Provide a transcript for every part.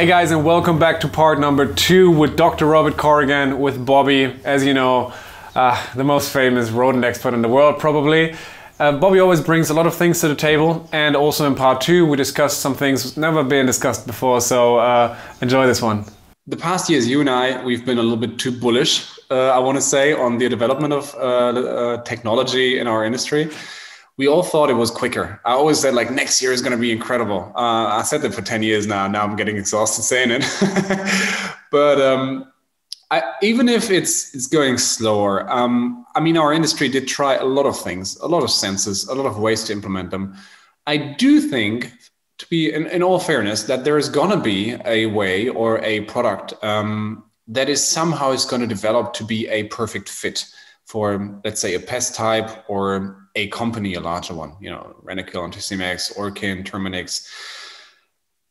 Hey guys, and welcome back to part number 2 with Dr. Robert Corrigan with Bobby. As you know, the most famous rodent expert in the world probably. Bobby always brings a lot of things to the table, and also in part 2 we discussed some things never been discussed before, so enjoy this one. The past years, you and I, we've been a little bit too bullish, I want to say, on the development of technology in our industry. We all thought it was quicker. I always said, like, next year is going to be incredible. I said that for 10 years now. Now I'm getting exhausted saying it. But even if it's going slower, I mean, our industry did try a lot of things, a lot of sensors, a lot of ways to implement them. I do think, to be in all fairness, that there is going to be a way or a product that is somehow is going to develop to be a perfect fit for, let's say, a pest type or a company, a larger one, you know, Rentokil, Anticimex, Orkin, Terminix.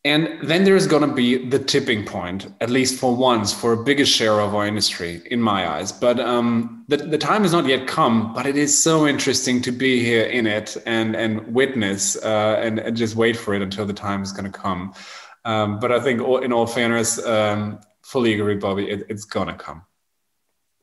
And then there's going to be the tipping point, at least for once, for a bigger share of our industry, in my eyes. But the time has not yet come, but it is so interesting to be here in it and witness and just wait for it until the time is going to come. But I think in all fairness, fully agree, Bobby, it's going to come.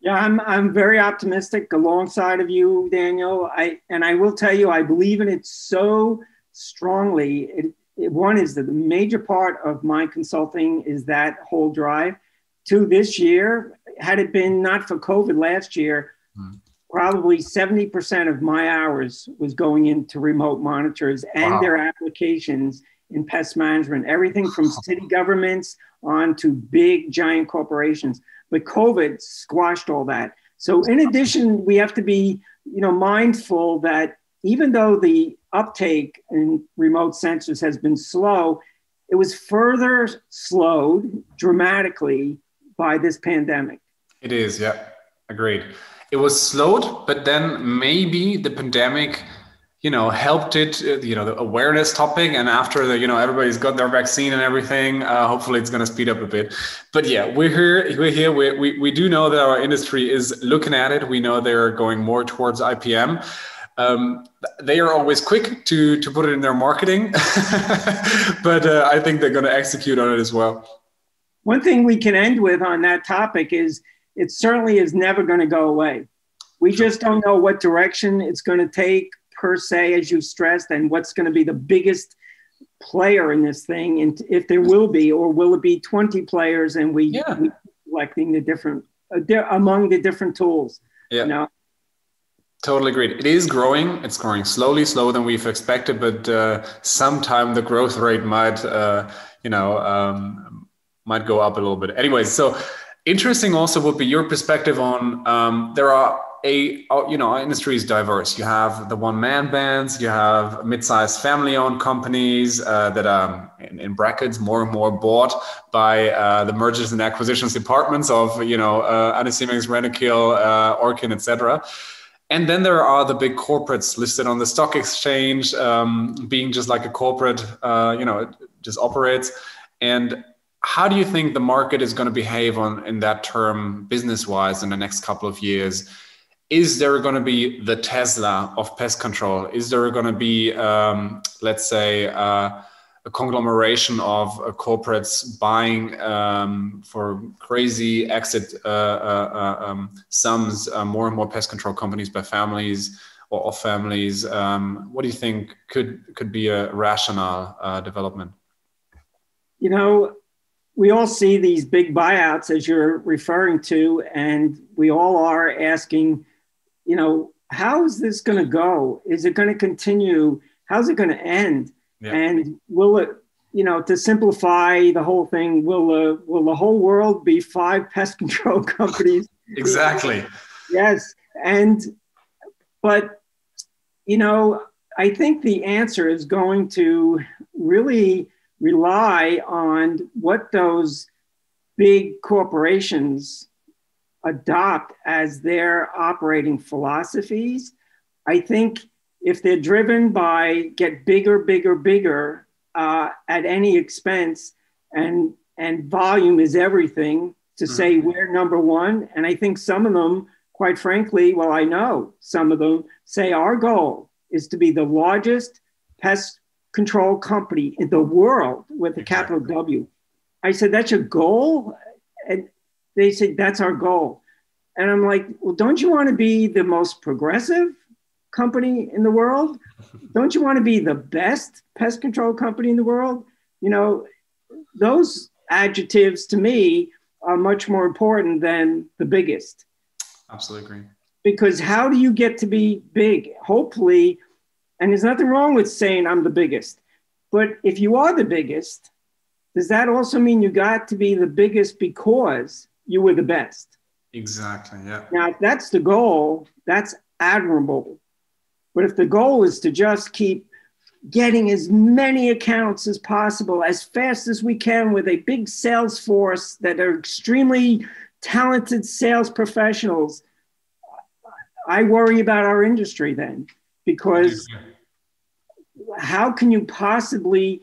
Yeah, I'm very optimistic alongside of you, Daniel. I will tell you, I believe in it so strongly. One is that the major part of my consulting is that whole drive. To this year, had it been not for COVID last year, probably 70% of my hours was going into remote monitors and their applications in pest management, everything from city governments on to big giant corporations. But COVID squashed all that. So in addition, we have to be, mindful that even though the uptake in remote sensors has been slow, it was further slowed dramatically by this pandemic. It is, yeah, agreed. It was slowed, but then maybe the pandemic, helped it, the awareness topic. And after everybody's got their vaccine and everything, hopefully it's going to speed up a bit. But yeah, we're here. We do know that our industry is looking at it. We know they're going more towards IPM. They are always quick to put it in their marketing, but I think they're going to execute on it as well. One thing we can end with on that topic is it certainly is never going to go away. We just don't know what direction it's going to take, per se, as you stressed, and what's going to be the biggest player in this thing, and if there will be, or will it be 20 players and we selecting the different among the different tools. Totally agreed. It is growing. It's growing slowly, slower than we've expected, but sometime the growth rate might might go up a little bit. Anyways, so interesting also would be your perspective on there are our industry is diverse. You have the one-man bands, you have mid-sized family-owned companies that are in brackets more and more bought by the mergers and acquisitions departments of Anticimex, Rentokil, Orkin, etc. And then there are the big corporates listed on the stock exchange, being just like a corporate, it just operates. And how do you think the market is going to behave in that term, business-wise, in the next couple of years? Is there going to be the Tesla of pest control? Is there going to be, let's say, a conglomeration of corporates buying for crazy exit sums more and more pest control companies by families or of families? What do you think could be a rational development? We all see these big buyouts, as you're referring to, and we all are asking, how is this going to go? Is it going to continue? How's it going to end? Yeah. And will it, to simplify the whole thing, will the whole world be 5 pest control companies? Exactly. Yes. But I think the answer is going to really rely on what those big corporations adopt as their operating philosophies. I think if they're driven by get bigger at any expense, and volume is everything, to say we're number one. And I think some of them, quite frankly, well, I know some of them say our goal is to be the largest pest control company in the world with a capital W. I said, that's your goal? And they said, that's our goal. And I'm like, well, don't you want to be the most progressive company in the world? Don't you want to be the best pest control company in the world? You know, those adjectives to me are much more important than the biggest. Absolutely agree. Because how do you get to be big? Hopefully, and there's nothing wrong with saying I'm the biggest, but if you are the biggest, does that also mean you got to be the biggest because you were the best? Exactly, yeah. Now, if that's the goal, that's admirable. But if the goal is to just keep getting as many accounts as possible, as fast as we can with a big sales force that are extremely talented sales professionals, I worry about our industry then, because how can you possibly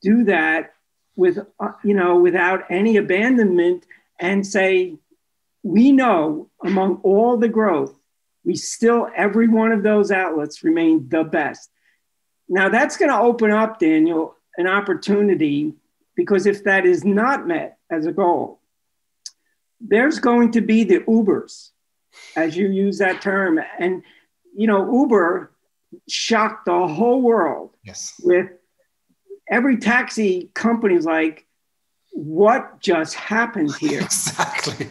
do that with, without any abandonment and say, we know among all the growth, we still, every one of those outlets remain the best. Now that's going to open up, Daniel, an opportunity, because if that is not met as a goal, there's going to be the Ubers, as you use that term. And, Uber shocked the whole world. Yes. With every taxi company's like, what just happened here? Exactly.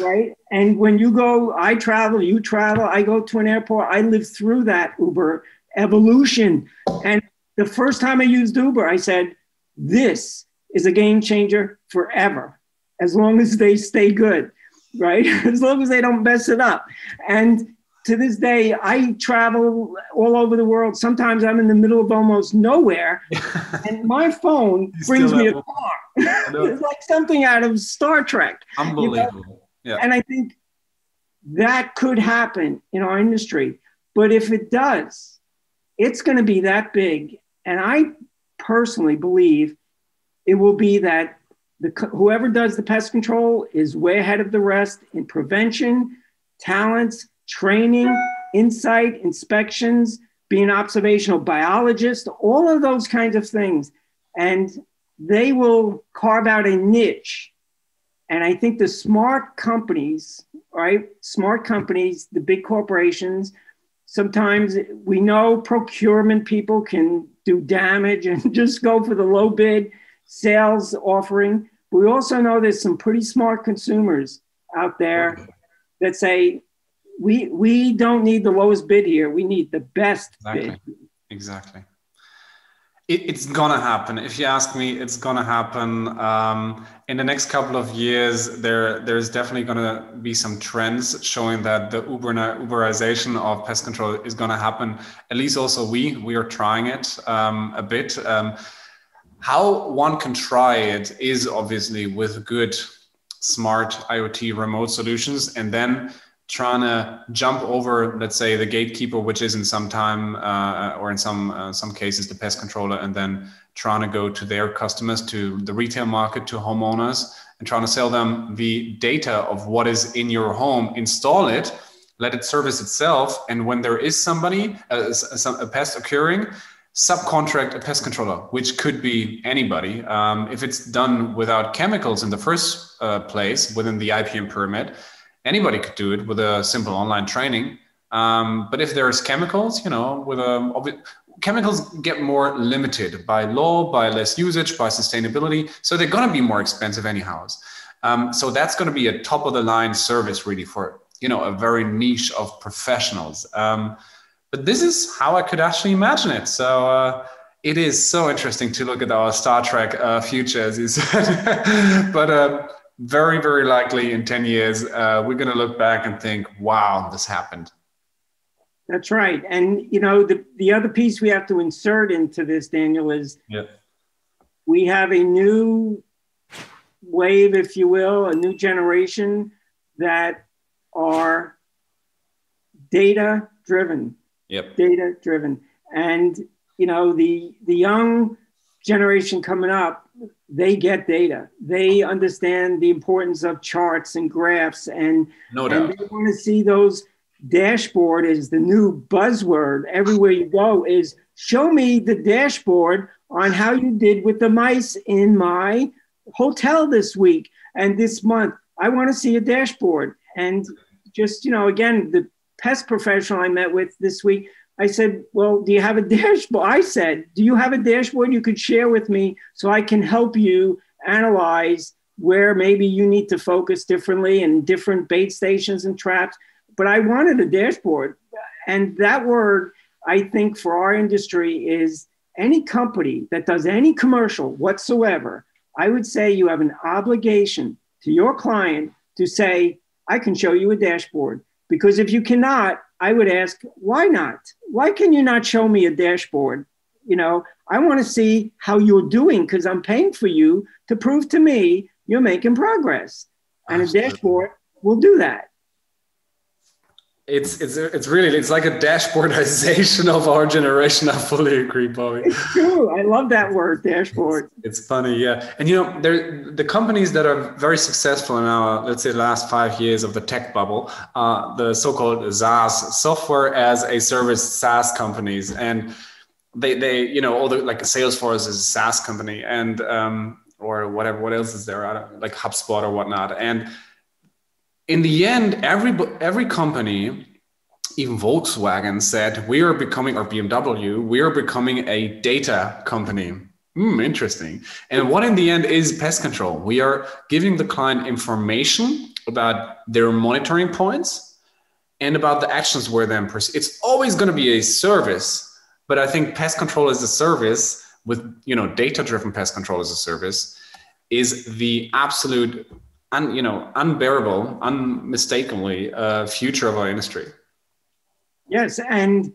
Right? And when you go, I travel, you travel, I go to an airport, I live through that Uber evolution. And the first time I used Uber, I said, this is a game changer forever, as long as they stay good, right? As long as they don't mess it up. And to this day, I travel all over the world. Sometimes I'm in the middle of almost nowhere, and my phone brings me a car. It's like something out of Star Trek. Unbelievable. Yeah. And I think that could happen in our industry. But if it does, it's going to be that big. And I personally believe it will be that whoever does the pest control is way ahead of the rest in prevention, talents, training, insight, inspections, being an observational biologist, all of those kinds of things. And they will carve out a niche. And I think the smart companies, right? Smart companies, the big corporations, sometimes we know procurement people can do damage and just go for the low bid sales offering. But we also know there's some pretty smart consumers out there that say, we don't need the lowest bid here. We need the best bid. Exactly. It's gonna happen. If you ask me, it's gonna happen. In the next couple of years, there's definitely gonna be some trends showing that the Uberization of pest control is gonna happen. At least also we are trying it a bit. How one can try it is obviously with good, smart IoT remote solutions, and then trying to jump over, let's say, the gatekeeper, which is in some time or in some cases the pest controller, and then trying to go to their customers, to the retail market, to homeowners, and trying to sell them the data of what is in your home, install it, let it service itself, and when there is somebody, a pest occurring, subcontract a pest controller, which could be anybody. If it's done without chemicals in the first place, within the IPM permit, anybody could do it with a simple online training. But if there's chemicals, chemicals get more limited by law, by less usage, by sustainability. So they're going to be more expensive anyhow. So that's going to be a top of the line service really for, a very niche of professionals. But this is how I could actually imagine it. So it is so interesting to look at our Star Trek future, as you said. But very, very likely in 10 years, we're going to look back and think, wow, this happened. That's right. And, the other piece we have to insert into this, Daniel, is we have a new wave, if you will, a new generation that are data-driven. Yep. Data-driven. And, the young generation coming up, they get data. They understand the importance of charts and graphs, and no doubt. And they want to see those. Dashboard is the new buzzword. Everywhere you go is show me the dashboard on how you did with the mice in my hotel this week and this month. I want to see a dashboard. And just, again, the pest professional I met with this week, I said, well, do you have a dashboard? I said, do you have a dashboard you could share with me so I can help you analyze where maybe you need to focus differently and different bait stations and traps? But I wanted a dashboard. And that word, I think, for our industry is any company that does any commercial whatsoever, I would say you have an obligation to your client to say, I can show you a dashboard. Because if you cannot, I would ask, why not? Why can you not show me a dashboard? I want to see how you're doing because I'm paying for you to prove to me you're making progress. And a dashboard will do that. It's like a dashboardization of our generation. I fully agree, Bobby. It's true. I love that word, dashboard. It's funny, yeah. And the companies that are very successful in our, let's say, last 5 years of the tech bubble, the so-called SaaS, software as a service SaaS companies, and they all the like Salesforce is a SaaS company, and or whatever. What else is there? Like HubSpot or whatnot, and in the end, every company, even Volkswagen said, we are becoming, or BMW, we are becoming a data company. Interesting. And what in the end is pest control? We are giving the client information about their monitoring points and about the actions where then it's always going to be a service, but I think pest control as a service with, data-driven pest control as a service is the absolute unbearable, unmistakably future of our industry. Yes. And,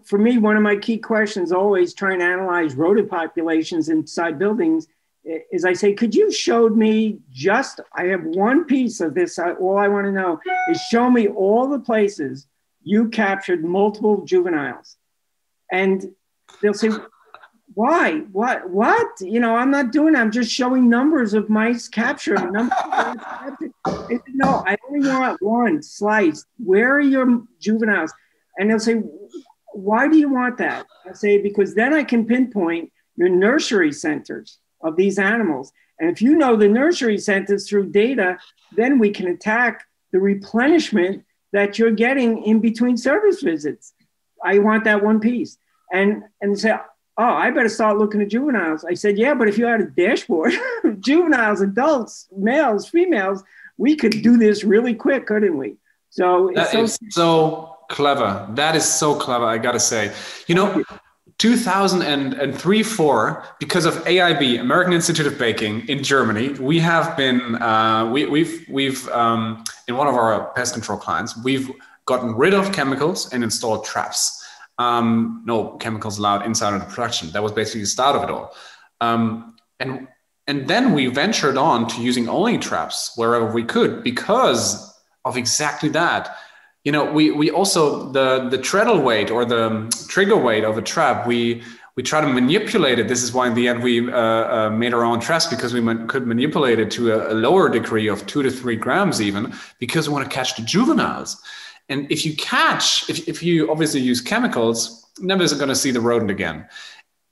for me, one of my key questions always trying to analyze rodent populations inside buildings is I say, could you show me I have one piece of this. All I want to know is show me all the places you captured multiple juveniles. And they'll say, why? What? I'm not doing it. I'm just showing numbers of mice captured. No, I only want one slice. Where are your juveniles? And they'll say, why do you want that? I say, because then I can pinpoint your nursery centers of these animals. And if you know the nursery centers through data, then we can attack the replenishment that you're getting in between service visits. I want that one piece. And say, oh, I better start looking at juveniles. I said, yeah, but if you had a dashboard, juveniles, adults, males, females, we could do this really quick, couldn't we? So it's so clever. That is so clever, I got to say. 2003-4, because of AIB, American Institute of Baking in Germany, we have been, we've in one of our pest control clients, we've gotten rid of chemicals and installed traps. No chemicals allowed inside of the production. That was basically the start of it all. And then we ventured on to using only traps wherever we could because of exactly that. We also, the treadle weight or the trigger weight of a trap, we try to manipulate it. This is why in the end we made our own traps, because we could manipulate it to a lower degree of 2 to 3 grams even, because we want to catch the juveniles. And if you obviously use chemicals, never is going to see the rodent again.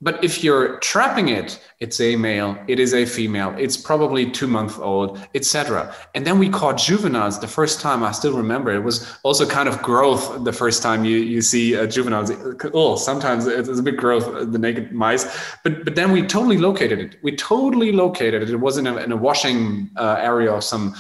But if you're trapping it, it's a male, it is a female, it's probably 2 months old, etc. And then we caught juveniles the first time. I still remember it was also kind of growth the first time you see juveniles. Oh, sometimes it's a bit growth, the naked mice. But then we totally located it. It was in a washing area of some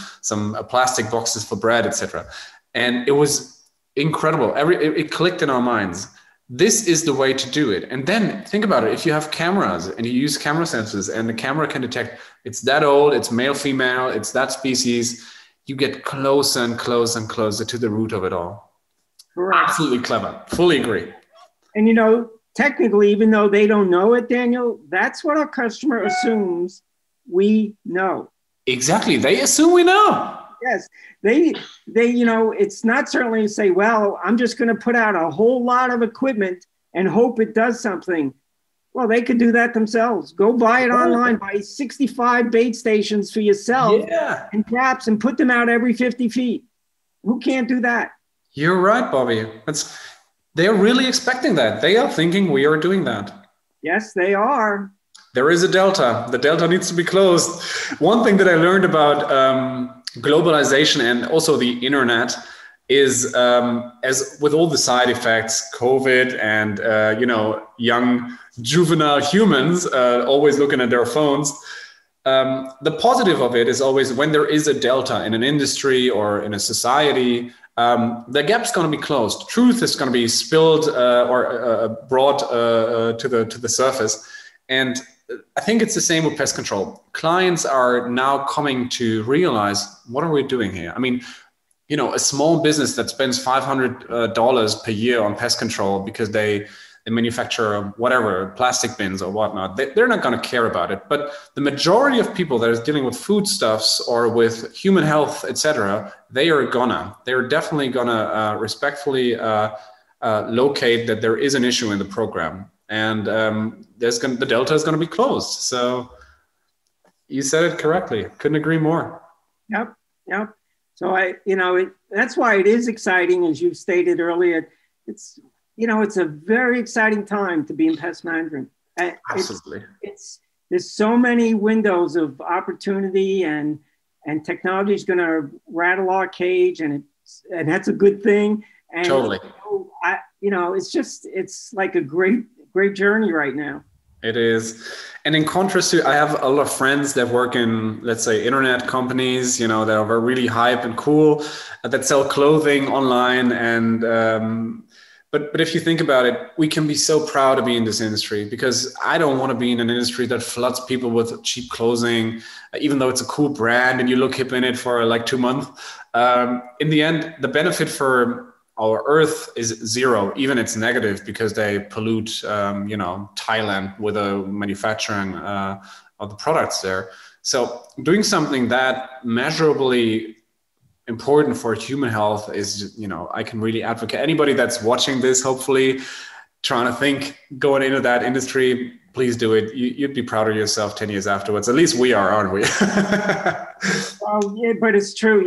plastic boxes for bread, etc. And it was incredible. It clicked in our minds. This is the way to do it. And then think about it. If you have cameras and you use camera sensors and the camera can detect it's that old, it's male, female, it's that species, you get closer and closer and closer to the root of it all. Correct. Absolutely clever. Fully agree. And technically, even though they don't know it, Daniel, that's what our customer assumes we know. Exactly. They assume we know. Yes, they, it's not certainly to say, well, I'm just going to put out a whole lot of equipment and hope it does something. Well, they could do that themselves. Go buy it online, buy 65 bait stations for yourself and traps and put them out every 50 feet. Who can't do that? You're right, Bobby. They're really expecting that. They are thinking we are doing that. Yes, they are. there is a delta. The delta needs to be closed. One thing that I learned about globalization and also the internet is, as with all the side effects, COVID and young juvenile humans always looking at their phones. The positive of it is always when there is a delta in an industry or in a society, the gap's going to be closed. Truth is going to be spilled or brought to the surface. And I think it's the same with pest control. Clients are now coming to realize, what are we doing here? I mean, a small business that spends $500 per year on pest control because they manufacture whatever, plastic bins or whatnot, they're not going to care about it. But the majority of people that is dealing with foodstuffs or with human health, etc., they're definitely gonna respectfully locate that there is an issue in the program, and the delta is going to be closed. So you said it correctly. Couldn't agree more. Yep. So that's why it is exciting, as you stated earlier. It's a very exciting time to be in pest management. Absolutely. There's so many windows of opportunity, and technology is going to rattle our cage, and that's a good thing. And totally. It's like a great journey right now. It is. And in contrast to, I have a lot of friends that work in, let's say, internet companies, that are really hype and cool, that sell clothing online. And, but if you think about it, we can be so proud to be in this industry, because I don't want to be in an industry that floods people with cheap clothing, even though it's a cool brand and you look hip in it for like 2 months. In the end, the benefit for our Earth is zero, even it's negative, because they pollute, Thailand with the manufacturing of the products there. So doing something that measurably important for human health is, I can really advocate. Anybody that's watching this, hopefully trying to think going into that industry, please do it. You'd be proud of yourself 10 years afterwards. At least we are, aren't we? Well, yeah, but it's true.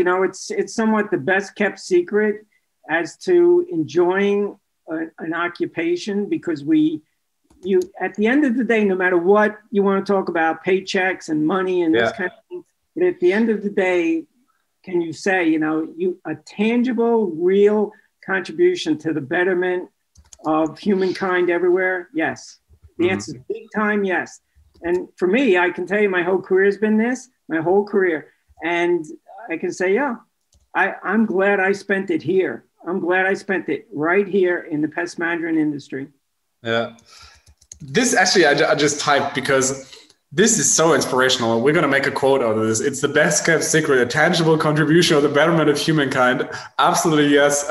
It's somewhat the best kept secret as to enjoying an occupation, because you at the end of the day, no matter what you want to talk about, paychecks and money and this kind of thing, but at the end of the day, can you say, a tangible, real contribution to the betterment of humankind everywhere? Yes. The answer is big time, yes. And for me, I can tell you my whole career has been this, my whole career. And I can say, yeah, I'm glad I spent it here. I'm glad I spent it right here in the pest management industry. Yeah. This actually, I just typed because this is so inspirational. We're going to make a quote out of this. It's the best kept secret, a tangible contribution of the betterment of humankind. Absolutely, yes.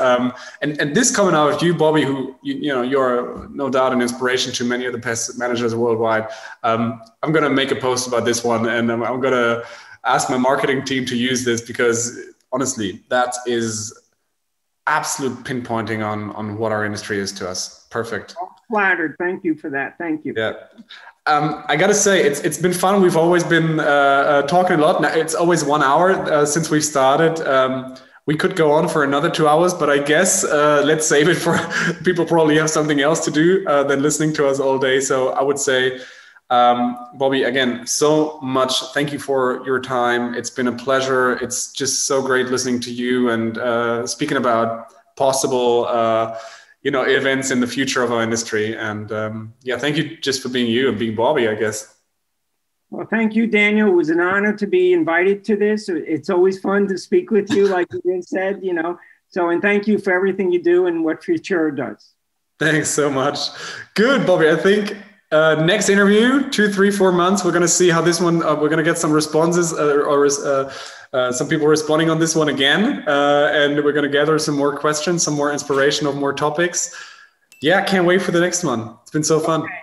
And this coming out of you, Bobby, who, you're no doubt an inspiration to many of the pest managers worldwide. I'm going to make a post about this one, and I'm going to ask my marketing team to use this, because honestly, that is absolute pinpointing on what our industry is to us. Perfect. I'm flattered. Thank you for that. Thank you. Yeah. I got to say, it's been fun. We've always been talking a lot. Now, it's always 1 hour since we started. We could go on for another 2 hours, but I guess let's save it for people probably have something else to do than listening to us all day. So I would say, Bobby, again, so much. Thank you for your time. It's been a pleasure. It's just so great listening to you and speaking about possible events in the future of our industry. And thank you just for being you and being Bobby, I guess. Well, thank you, Daniel. It was an honor to be invited to this. It's always fun to speak with you, like you said, So, and thank you for everything you do and what Futura does. Thanks so much. Good, Bobby. I think next interview, 2, 3, 4 months, we're going to see how this one, we're going to get some responses or some people responding on this one again. And we're going to gather some more questions, some more inspiration of more topics. Yeah, can't wait for the next one. It's been so fun. Okay.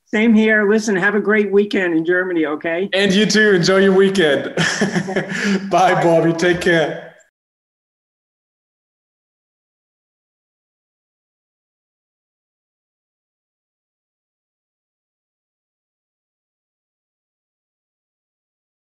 Same here. Listen, have a great weekend in Germany, okay? And you too. Enjoy your weekend. Bye, Bobby. Take care.